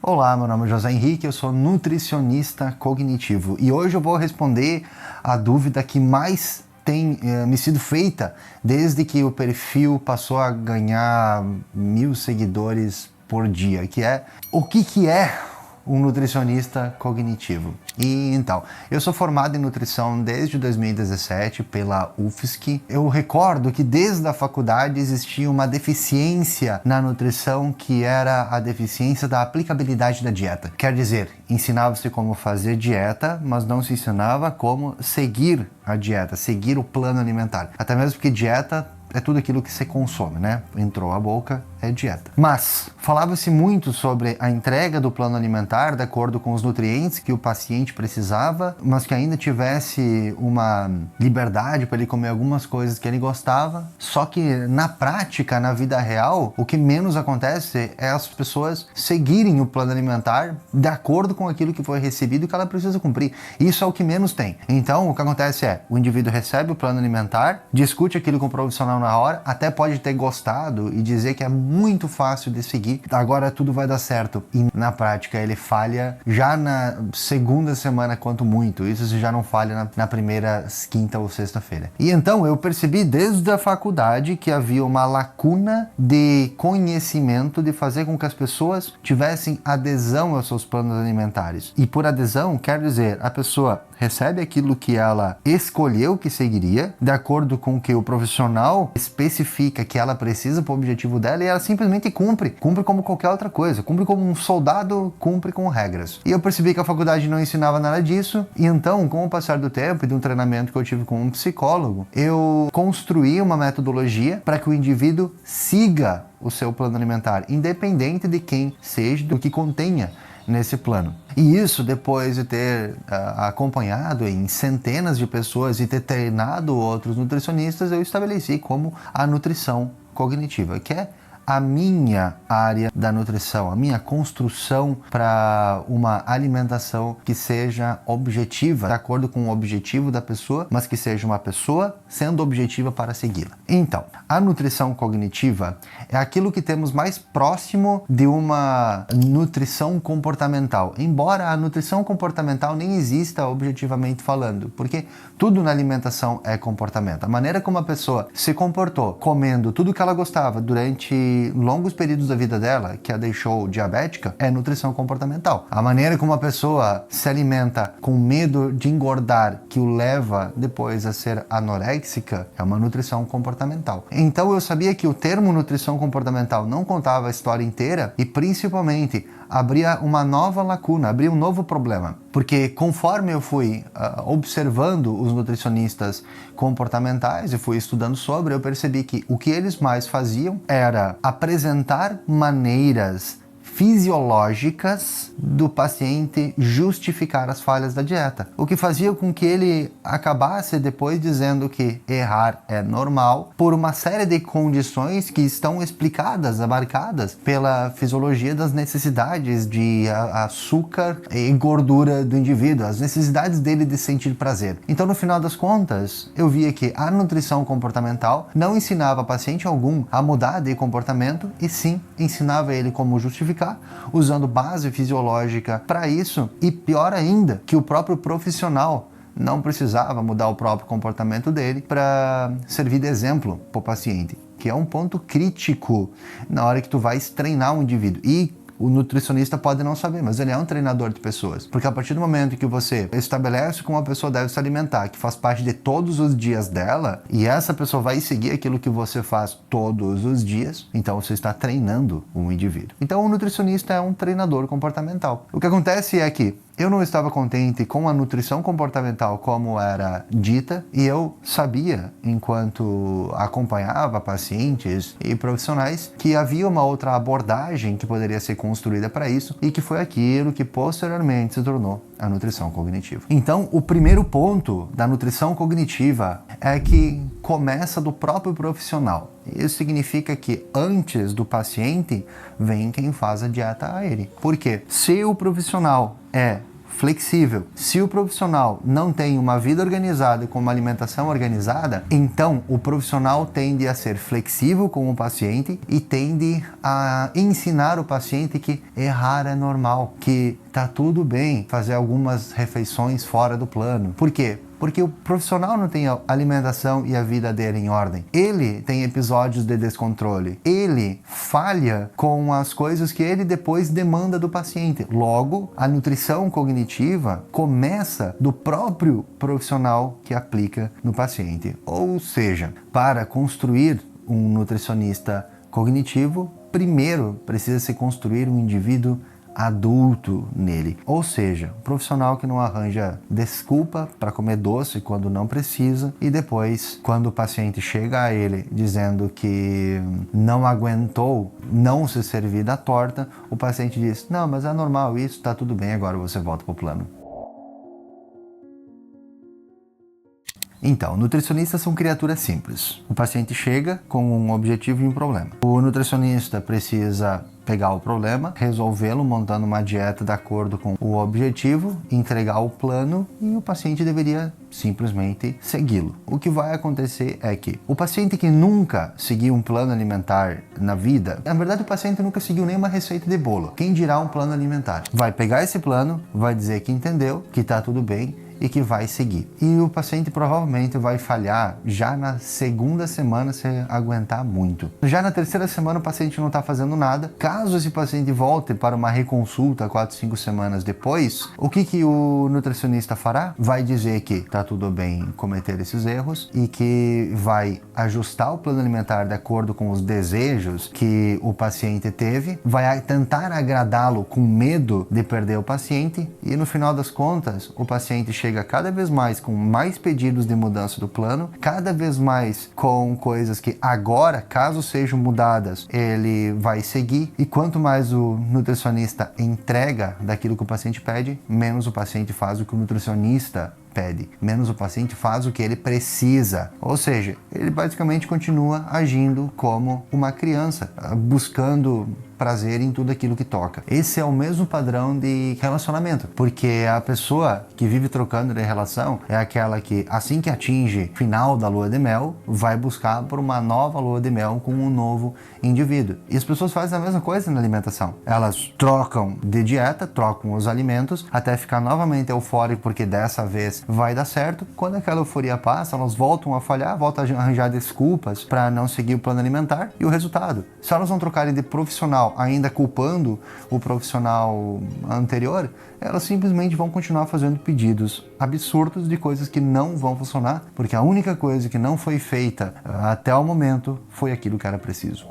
Olá, meu nome é José Henrique, eu sou nutricionista cognitivo e hoje eu vou responder a dúvida que mais tem me sido feita desde que o perfil passou a ganhar 1.000 seguidores por dia, que é o que é um nutricionista cognitivo. E então, eu sou formado em nutrição desde 2017 pela UFSC. Eu recordo que desde a faculdade existia uma deficiência na nutrição que era a deficiência da aplicabilidade da dieta. Quer dizer, ensinava-se como fazer dieta, mas não se ensinava como seguir a dieta, seguir o plano alimentar. Até mesmo porque dieta é tudo aquilo que você consome, né? Entrou a boca, é dieta. Mas falava-se muito sobre a entrega do plano alimentar de acordo com os nutrientes que o paciente precisava, mas que ainda tivesse uma liberdade para ele comer algumas coisas que ele gostava. Só que na prática, na vida real, o que menos acontece é as pessoas seguirem o plano alimentar de acordo com aquilo que foi recebido e que ela precisa cumprir. Isso é o que menos tem. Então, o que acontece é, o indivíduo recebe o plano alimentar, discute aquilo com o profissional na hora, até pode ter gostado e dizer que é muito fácil de seguir, agora tudo vai dar certo. E na prática ele falha já na segunda semana, quanto muito. Isso se já não falha na primeira quinta ou sexta-feira. E então eu percebi desde a faculdade que havia uma lacuna de conhecimento de fazer com que as pessoas tivessem adesão aos seus planos alimentares. E por adesão, quer dizer, a pessoa recebe aquilo que ela escolheu que seguiria, de acordo com o que o profissional especifica que ela precisa para o objetivo dela, e ela simplesmente cumpre como qualquer outra coisa, cumpre como um soldado, cumpre com regras. E eu percebi que a faculdade não ensinava nada disso, e então, com o passar do tempo e de um treinamento que eu tive com um psicólogo, eu construí uma metodologia para que o indivíduo siga o seu plano alimentar, independente de quem seja, do que contenha nesse plano. E isso, depois de ter acompanhado em centenas de pessoas e ter treinado outros nutricionistas, eu estabeleci como a nutrição cognitiva, que é a minha área da nutrição, a minha construção para uma alimentação que seja objetiva, de acordo com o objetivo da pessoa, mas que seja uma pessoa sendo objetiva para segui-la. Então, a nutrição cognitiva é aquilo que temos mais próximo de uma nutrição comportamental, embora a nutrição comportamental nem exista objetivamente falando, porque tudo na alimentação é comportamento. A maneira como a pessoa se comportou comendo tudo que ela gostava durante longos períodos da vida dela, que a deixou diabética, é nutrição comportamental. A maneira como a pessoa se alimenta com medo de engordar, que o leva depois a ser anoréxica, é uma nutrição comportamental. Então eu sabia que o termo nutrição comportamental não contava a história inteira e principalmente abria uma nova lacuna, abria um novo problema. Porque conforme eu fui observando os nutricionistas comportamentais e fui estudando sobre, eu percebi que o que eles mais faziam era apresentar maneiras fisiológicas do paciente justificar as falhas da dieta. O que fazia com que ele acabasse depois dizendo que errar é normal por uma série de condições que estão explicadas, abarcadas pela fisiologia das necessidades de açúcar e gordura do indivíduo, as necessidades dele de sentir prazer. Então, no final das contas, eu via que a nutrição comportamental não ensinava paciente algum a mudar de comportamento e sim ensinava ele como justificar, usando base fisiológica para isso, e pior ainda, que o próprio profissional não precisava mudar o próprio comportamento dele para servir de exemplo para o paciente, que é um ponto crítico na hora que tu vai treinar um indivíduo. E o nutricionista pode não saber, mas ele é um treinador de pessoas. Porque a partir do momento que você estabelece como a pessoa deve se alimentar, que faz parte de todos os dias dela, e essa pessoa vai seguir aquilo que você faz todos os dias, então você está treinando um indivíduo. Então o nutricionista é um treinador comportamental. O que acontece é que eu não estava contente com a nutrição comportamental como era dita, e eu sabia, enquanto acompanhava pacientes e profissionais, que havia uma outra abordagem que poderia ser construída para isso, e que foi aquilo que posteriormente se tornou a nutrição cognitiva. Então, o primeiro ponto da nutrição cognitiva é que começa do próprio profissional. Isso significa que antes do paciente vem quem faz a dieta a ele. Porque se o profissional é flexível. Se o profissional não tem uma vida organizada e com uma alimentação organizada, então o profissional tende a ser flexível com o paciente e tende a ensinar o paciente que errar é normal, que tá tudo bem fazer algumas refeições fora do plano. Por quê? Porque o profissional não tem a alimentação e a vida dele em ordem. Ele tem episódios de descontrole. Ele falha com as coisas que ele depois demanda do paciente. Logo, a nutrição cognitiva começa do próprio profissional que aplica no paciente. Ou seja, para construir um nutricionista cognitivo, primeiro precisa se construir um indivíduo adulto nele, ou seja, um profissional que não arranja desculpa para comer doce quando não precisa e depois, quando o paciente chega a ele dizendo que não aguentou não se servir da torta, o paciente diz: não, mas é normal isso, tá tudo bem, agora você volta pro plano. Então, nutricionistas são criaturas simples. O paciente chega com um objetivo e um problema. O nutricionista precisa pegar o problema, resolvê-lo montando uma dieta de acordo com o objetivo, entregar o plano e o paciente deveria simplesmente segui-lo. O que vai acontecer é que o paciente que nunca seguiu um plano alimentar na vida, na verdade o paciente nunca seguiu nenhuma receita de bolo, quem dirá um plano alimentar, vai pegar esse plano, vai dizer que entendeu, que tá tudo bem e que vai seguir. E o paciente provavelmente vai falhar já na segunda semana se aguentar muito. Já na terceira semana o paciente não está fazendo nada. Caso esse paciente volte para uma reconsulta 4, 5 semanas depois, o que o nutricionista fará? Vai dizer que está tudo bem cometer esses erros e que vai ajustar o plano alimentar de acordo com os desejos que o paciente teve, vai tentar agradá-lo com medo de perder o paciente e no final das contas o paciente chega cada vez mais com mais pedidos de mudança do plano, cada vez mais com coisas que agora, caso sejam mudadas, ele vai seguir e quanto mais o nutricionista entrega daquilo que o paciente pede, menos o paciente faz o que o nutricionista pede, menos o paciente faz o que ele precisa. Ou seja, ele basicamente continua agindo como uma criança, buscando prazer em tudo aquilo que toca. Esse é o mesmo padrão de relacionamento, porque a pessoa que vive trocando de relação é aquela que, assim que atinge o final da lua de mel, vai buscar por uma nova lua de mel com um novo indivíduo. E as pessoas fazem a mesma coisa na alimentação. Elas trocam de dieta, trocam os alimentos, até ficar novamente eufórico porque dessa vez vai dar certo. Quando aquela euforia passa, elas voltam a falhar, voltam a arranjar desculpas para não seguir o plano alimentar. E o resultado? Se elas não trocarem de profissional ainda culpando o profissional anterior, elas simplesmente vão continuar fazendo pedidos absurdos de coisas que não vão funcionar, porque a única coisa que não foi feita até o momento foi aquilo que era preciso.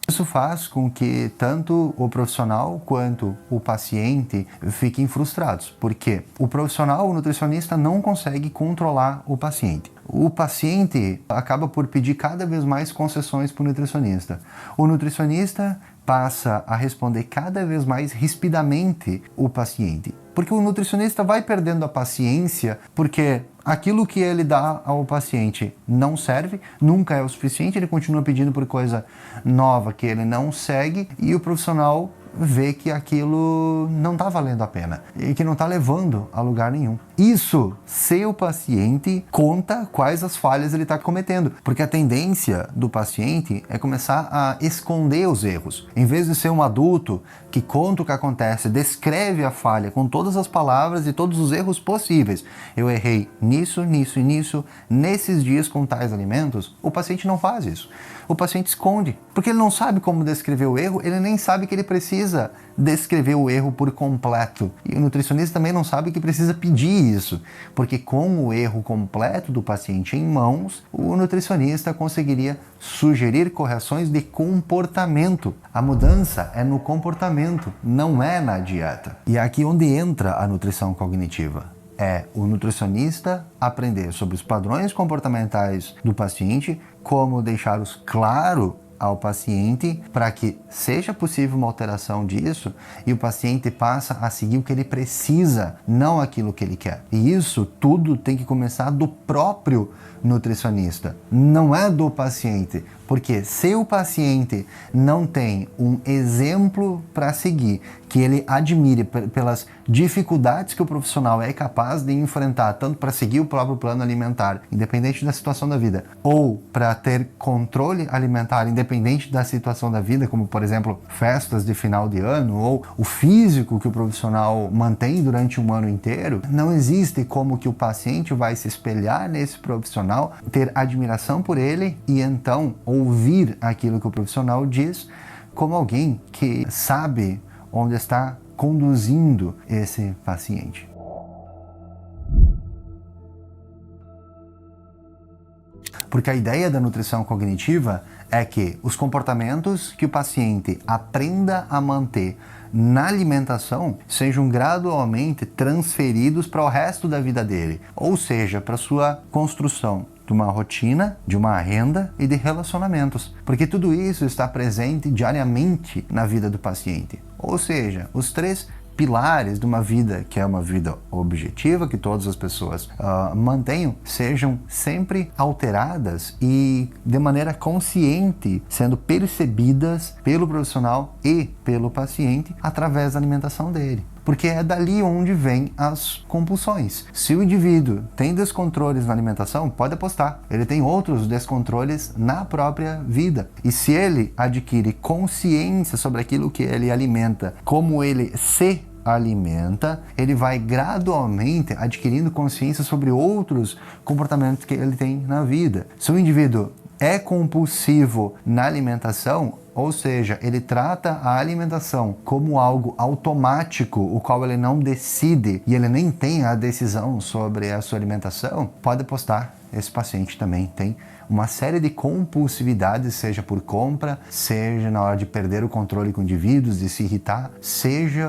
Isso faz com que tanto o profissional quanto o paciente fiquem frustrados, porque o profissional, o nutricionista, não consegue controlar o paciente. O paciente acaba por pedir cada vez mais concessões para o nutricionista. O nutricionista passa a responder cada vez mais rispidamente o paciente, porque o nutricionista vai perdendo a paciência, porque aquilo que ele dá ao paciente não serve, nunca é o suficiente, ele continua pedindo por coisa nova que ele não segue e o profissional vê que aquilo não está valendo a pena e que não está levando a lugar nenhum. Isso se o paciente conta quais as falhas ele está cometendo, porque a tendência do paciente é começar a esconder os erros. Em vez de ser um adulto que conta o que acontece, descreve a falha com todas as palavras e todos os erros possíveis. Eu errei nisso, nisso e nisso, nesses dias com tais alimentos. O paciente não faz isso. O paciente esconde, porque ele não sabe como descrever o erro, ele nem sabe que ele precisa descrever o erro por completo. E o nutricionista também não sabe que precisa pedir isso, porque com o erro completo do paciente em mãos, o nutricionista conseguiria sugerir correções de comportamento. A mudança é no comportamento, não é na dieta. E é aqui onde entra a nutrição cognitiva. É o nutricionista aprender sobre os padrões comportamentais do paciente, como deixá-los claro ao paciente para que seja possível uma alteração disso e o paciente passa a seguir o que ele precisa, não aquilo que ele quer. E isso tudo tem que começar do próprio nutricionista, não é do paciente. Porque se o paciente não tem um exemplo para seguir, que ele admire pelas dificuldades que o profissional é capaz de enfrentar, tanto para seguir o próprio plano alimentar, independente da situação da vida, ou para ter controle alimentar, independente da situação da vida, como por exemplo, festas de final de ano, ou o físico que o profissional mantém durante um ano inteiro, não existe como que o paciente vai se espelhar nesse profissional, ter admiração por ele e então ouvir aquilo que o profissional diz como alguém que sabe onde está conduzindo esse paciente. Porque a ideia da nutrição cognitiva é que os comportamentos que o paciente aprenda a manter na alimentação sejam gradualmente transferidos para o resto da vida dele, ou seja, para sua construção de uma rotina, de uma renda e de relacionamentos, porque tudo isso está presente diariamente na vida do paciente. Ou seja, os três pilares de uma vida que é uma vida objetiva, que todas as pessoas mantenham, sejam sempre alteradas e de maneira consciente, sendo percebidas pelo profissional e pelo paciente através da alimentação dele. Porque é dali onde vêm as compulsões. Se o indivíduo tem descontroles na alimentação, pode apostar, ele tem outros descontroles na própria vida. E se ele adquire consciência sobre aquilo que ele alimenta, como ele se alimenta, ele vai gradualmente adquirindo consciência sobre outros comportamentos que ele tem na vida. Se o indivíduo é compulsivo na alimentação, ou seja, ele trata a alimentação como algo automático, o qual ele não decide e ele nem tem a decisão sobre a sua alimentação, pode apostar, esse paciente também tem uma série de compulsividades, seja por compra, seja na hora de perder o controle com indivíduos, de se irritar, seja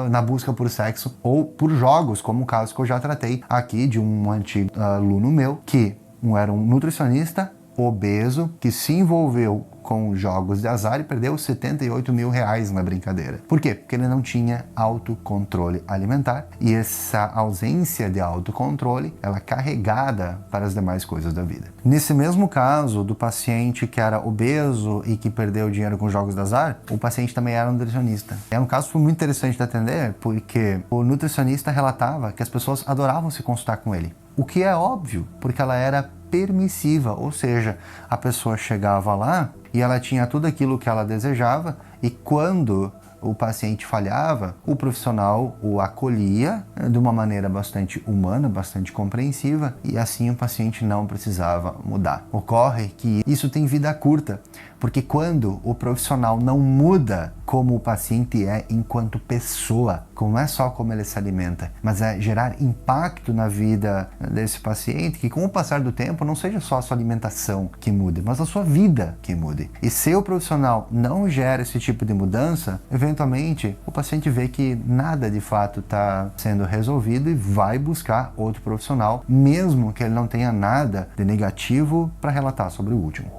na busca por sexo ou por jogos, como o caso que eu já tratei aqui de um antigo aluno meu, que era um nutricionista obeso, que se envolveu com jogos de azar e perdeu 78 mil reais na brincadeira. Por quê? Porque ele não tinha autocontrole alimentar e essa ausência de autocontrole, ela é carregada para as demais coisas da vida. Nesse mesmo caso do paciente que era obeso e que perdeu dinheiro com jogos de azar, o paciente também era um nutricionista. É um caso muito interessante de atender porque o nutricionista relatava que as pessoas adoravam se consultar com ele. O que é óbvio, porque ela era permissiva, ou seja, a pessoa chegava lá e ela tinha tudo aquilo que ela desejava e quando o paciente falhava, o profissional o acolhia de uma maneira bastante humana, bastante compreensiva e assim o paciente não precisava mudar. Ocorre que isso tem vida curta, porque quando o profissional não muda como o paciente é enquanto pessoa, não é só como ele se alimenta, mas é gerar impacto na vida desse paciente, que com o passar do tempo não seja só a sua alimentação que mude, mas a sua vida que mude. E se o profissional não gera esse tipo de mudança, eventualmente o paciente vê que nada de fato está sendo resolvido e vai buscar outro profissional, mesmo que ele não tenha nada de negativo para relatar sobre o último.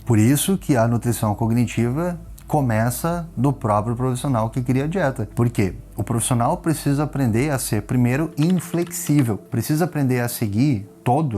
Por isso que a nutrição cognitiva começa do próprio profissional que cria a dieta. Por quê? O profissional precisa aprender a ser, primeiro, inflexível. Precisa aprender a seguir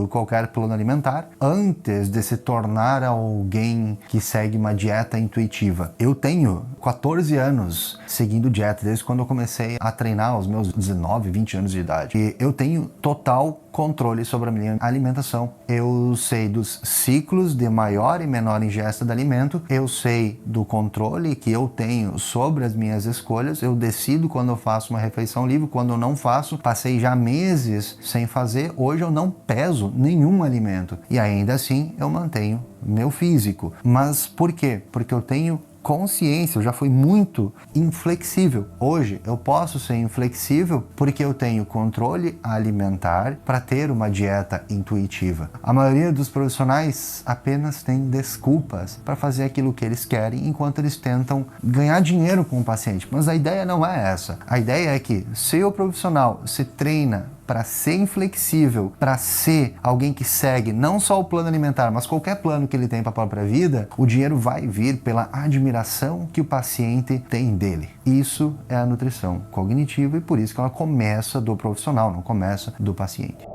qualquer plano alimentar antes de se tornar alguém que segue uma dieta intuitiva. Eu tenho 14 anos seguindo dieta, desde quando eu comecei a treinar aos meus 19, 20 anos de idade. E eu tenho total controle sobre a minha alimentação. Eu sei dos ciclos de maior e menor ingesta de alimento. Eu sei do controle que eu tenho sobre as minhas escolhas. Eu decido quando eu faço uma refeição livre, quando eu não faço. Passei já meses sem fazer. Hoje eu não peso nenhum alimento. E ainda assim eu mantenho meu físico. Mas por quê? Porque eu tenho consciência, eu já fui muito inflexível. Hoje eu posso ser inflexível porque eu tenho controle alimentar para ter uma dieta intuitiva. A maioria dos profissionais apenas tem desculpas para fazer aquilo que eles querem enquanto eles tentam ganhar dinheiro com o paciente. Mas a ideia não é essa. A ideia é que se o profissional se treina para ser inflexível, para ser alguém que segue não só o plano alimentar, mas qualquer plano que ele tem para a própria vida, o dinheiro vai vir pela admiração que o paciente tem dele. Isso é a nutrição cognitiva e por isso que ela começa do profissional, não começa do paciente.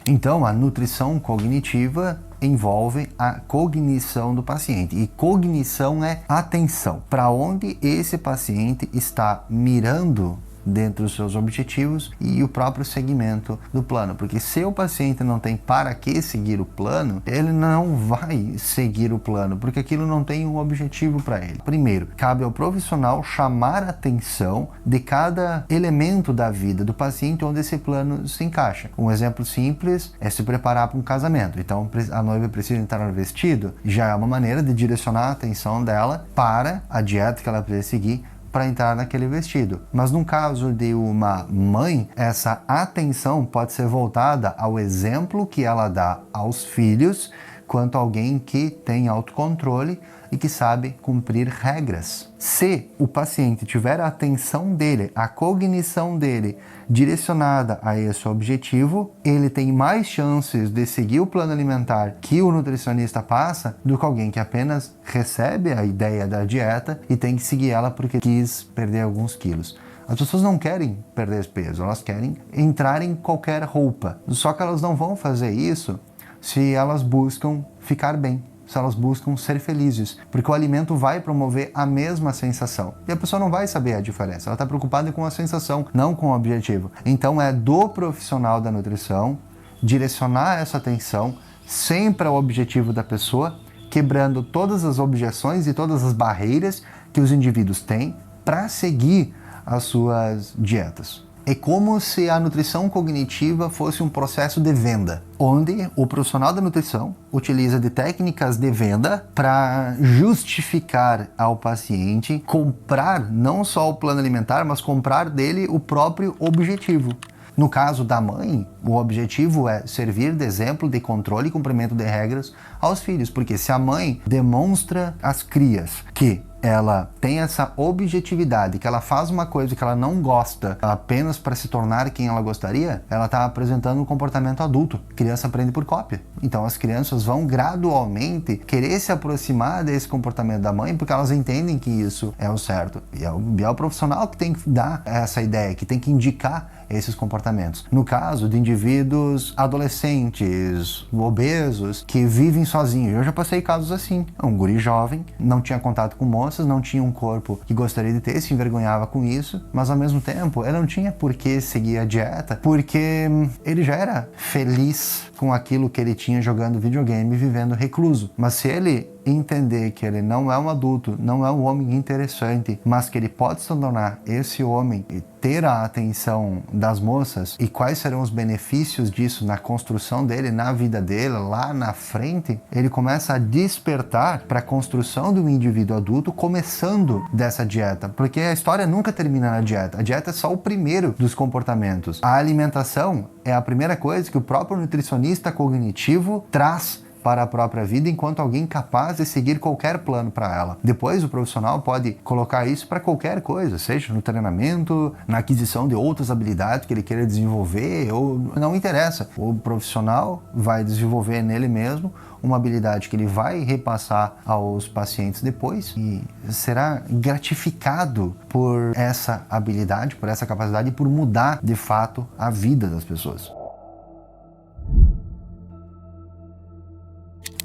Então, a nutrição cognitiva envolve a cognição do paciente. E cognição é atenção. Para onde esse paciente está mirando dentro dos seus objetivos e o próprio segmento do plano. Porque se o paciente não tem para que seguir o plano, ele não vai seguir o plano, porque aquilo não tem um objetivo para ele. Primeiro, cabe ao profissional chamar a atenção de cada elemento da vida do paciente onde esse plano se encaixa. Um exemplo simples é se preparar para um casamento. Então, a noiva precisa entrar no vestido, já é uma maneira de direcionar a atenção dela para a dieta que ela precisa seguir para entrar naquele vestido. Mas no caso de uma mãe, essa atenção pode ser voltada ao exemplo que ela dá aos filhos quanto alguém que tem autocontrole e que sabe cumprir regras. Se o paciente tiver a atenção dele, a cognição dele direcionada a esse objetivo, ele tem mais chances de seguir o plano alimentar que o nutricionista passa do que alguém que apenas recebe a ideia da dieta e tem que seguir ela porque quis perder alguns quilos. As pessoas não querem perder peso, elas querem entrar em qualquer roupa. Só que elas não vão fazer isso se elas buscam ficar bem, se elas buscam ser felizes, porque o alimento vai promover a mesma sensação. E a pessoa não vai saber a diferença, ela está preocupada com a sensação, não com o objetivo. Então é do profissional da nutrição direcionar essa atenção sempre ao objetivo da pessoa, quebrando todas as objeções e todas as barreiras que os indivíduos têm para seguir as suas dietas. É como se a nutrição cognitiva fosse um processo de venda, onde o profissional da nutrição utiliza de técnicas de venda para justificar ao paciente comprar não só o plano alimentar, mas comprar dele o próprio objetivo. No caso da mãe, o objetivo é servir de exemplo de controle e cumprimento de regras aos filhos, porque se a mãe demonstra às crias que ela tem essa objetividade, que ela faz uma coisa que ela não gosta apenas para se tornar quem ela gostaria, ela está apresentando um comportamento adulto. A criança aprende por cópia. Então as crianças vão gradualmente querer se aproximar desse comportamento da mãe porque elas entendem que isso é o certo. E é o profissional que tem que dar essa ideia, que tem que indicar esses comportamentos. No caso de indivíduos adolescentes, obesos, que vivem sozinhos. Eu já passei casos assim. Um guri jovem, não tinha contato com moças, não tinha um corpo que gostaria de ter, se envergonhava com isso, mas ao mesmo tempo ele não tinha por que seguir a dieta, porque ele já era feliz com aquilo que ele tinha jogando videogame e vivendo recluso. Mas se ele entender que ele não é um adulto, não é um homem interessante, mas que ele pode se tornar esse homem e ter a atenção das moças, e quais serão os benefícios disso na construção dele, na vida dele, lá na frente, ele começa a despertar para a construção do indivíduo adulto, começando dessa dieta, porque a história nunca termina na dieta. A dieta é só o primeiro dos comportamentos. A alimentação é a primeira coisa que o próprio nutricionista cognitivo traz para a própria vida enquanto alguém capaz de seguir qualquer plano para ela. Depois o profissional pode colocar isso para qualquer coisa, seja no treinamento, na aquisição de outras habilidades que ele queira desenvolver, ou não interessa. O profissional vai desenvolver nele mesmo uma habilidade que ele vai repassar aos pacientes depois e será gratificado por essa habilidade, por essa capacidade e por mudar de fato a vida das pessoas.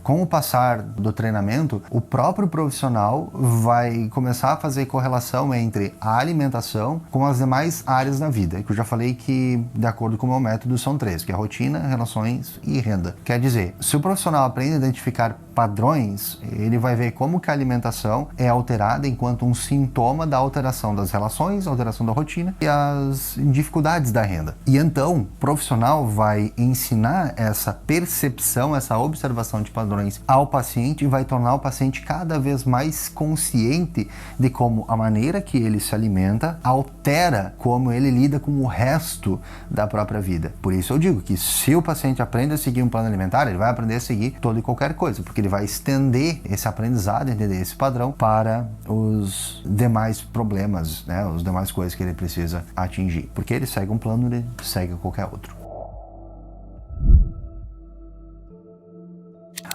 Com o passar do treinamento, o próprio profissional vai começar a fazer correlação entre a alimentação com as demais áreas da vida, que eu já falei que, de acordo com o meu método, são três, que é rotina, relações e renda. Quer dizer, se o profissional aprende a identificar padrões, ele vai ver como que a alimentação é alterada enquanto um sintoma da alteração das relações, alteração da rotina e as dificuldades da renda. E então, o profissional vai ensinar essa percepção, essa observação de padrões ao paciente e vai tornar o paciente cada vez mais consciente de como a maneira que ele se alimenta altera como ele lida com o resto da própria vida. Por isso eu digo que se o paciente aprende a seguir um plano alimentar, ele vai aprender a seguir toda e qualquer coisa, porque ele ele vai estender esse aprendizado, entender esse padrão para os demais problemas, né, as demais coisas que ele precisa atingir. Porque ele segue um plano, ele segue qualquer outro.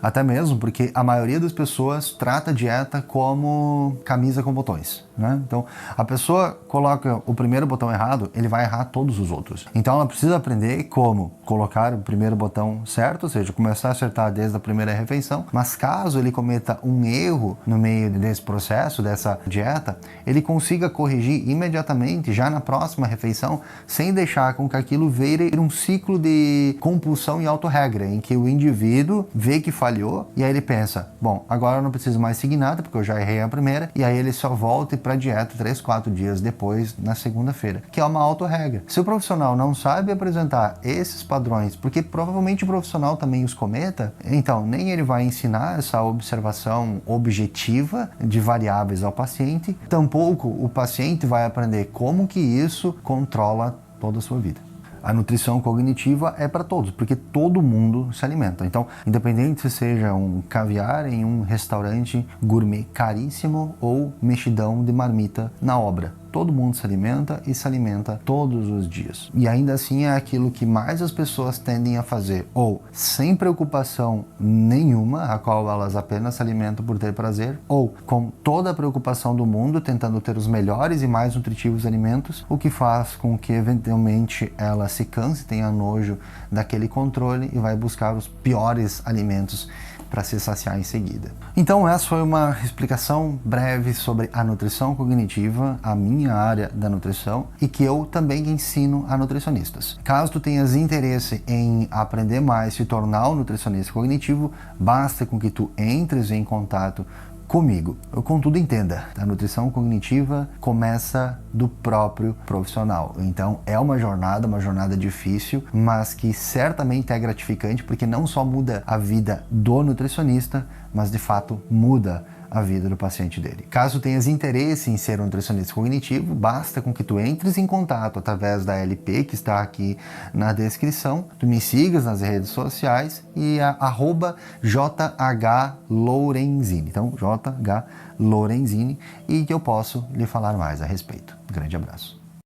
Até mesmo porque a maioria das pessoas trata a dieta como camisa com botões, né? Então, a pessoa coloca o primeiro botão errado, ele vai errar todos os outros. Então, ela precisa aprender como colocar o primeiro botão certo, ou seja, começar a acertar desde a primeira refeição, mas caso ele cometa um erro no meio desse processo, dessa dieta, ele consiga corrigir imediatamente, já na próxima refeição, sem deixar com que aquilo vire um ciclo de compulsão e autorregra, em que o indivíduo vê que falhou e aí ele pensa, bom, agora eu não preciso mais seguir nada porque eu já errei a primeira, e aí ele só volta para a dieta 3, 4 dias depois, na segunda-feira, que é uma autorregra. Se o profissional não sabe apresentar esses padrões, porque provavelmente o profissional também os cometa, então nem ele vai ensinar essa observação objetiva de variáveis ao paciente, tampouco o paciente vai aprender como que isso controla toda a sua vida. A nutrição cognitiva é para todos, porque todo mundo se alimenta. Então, independente se seja um caviar em um restaurante gourmet caríssimo ou mexidão de marmita na obra, todo mundo se alimenta e se alimenta todos os dias. E ainda assim é aquilo que mais as pessoas tendem a fazer, ou sem preocupação nenhuma, a qual elas apenas se alimentam por ter prazer, ou com toda a preocupação do mundo, tentando ter os melhores e mais nutritivos alimentos, o que faz com que eventualmente ela se canse, tenha nojo daquele controle e vai buscar os piores alimentos para se saciar em seguida. Então essa foi uma explicação breve sobre a nutrição cognitiva, a minha área da nutrição, e que eu também ensino a nutricionistas. Caso tu tenhas interesse em aprender mais, se tornar um nutricionista cognitivo, basta com que tu entres em contato comigo. Contudo, entenda, a nutrição cognitiva começa do próprio profissional. Então, é uma jornada difícil, mas que certamente é gratificante, porque não só muda a vida do nutricionista, mas de fato muda a vida do paciente dele. Caso tenhas interesse em ser um nutricionista cognitivo, basta com que tu entres em contato através da LP que está aqui na descrição, tu me sigas nas redes sociais e @JH Lorenzini, então JH Lorenzini, e que eu posso lhe falar mais a respeito. Um grande abraço.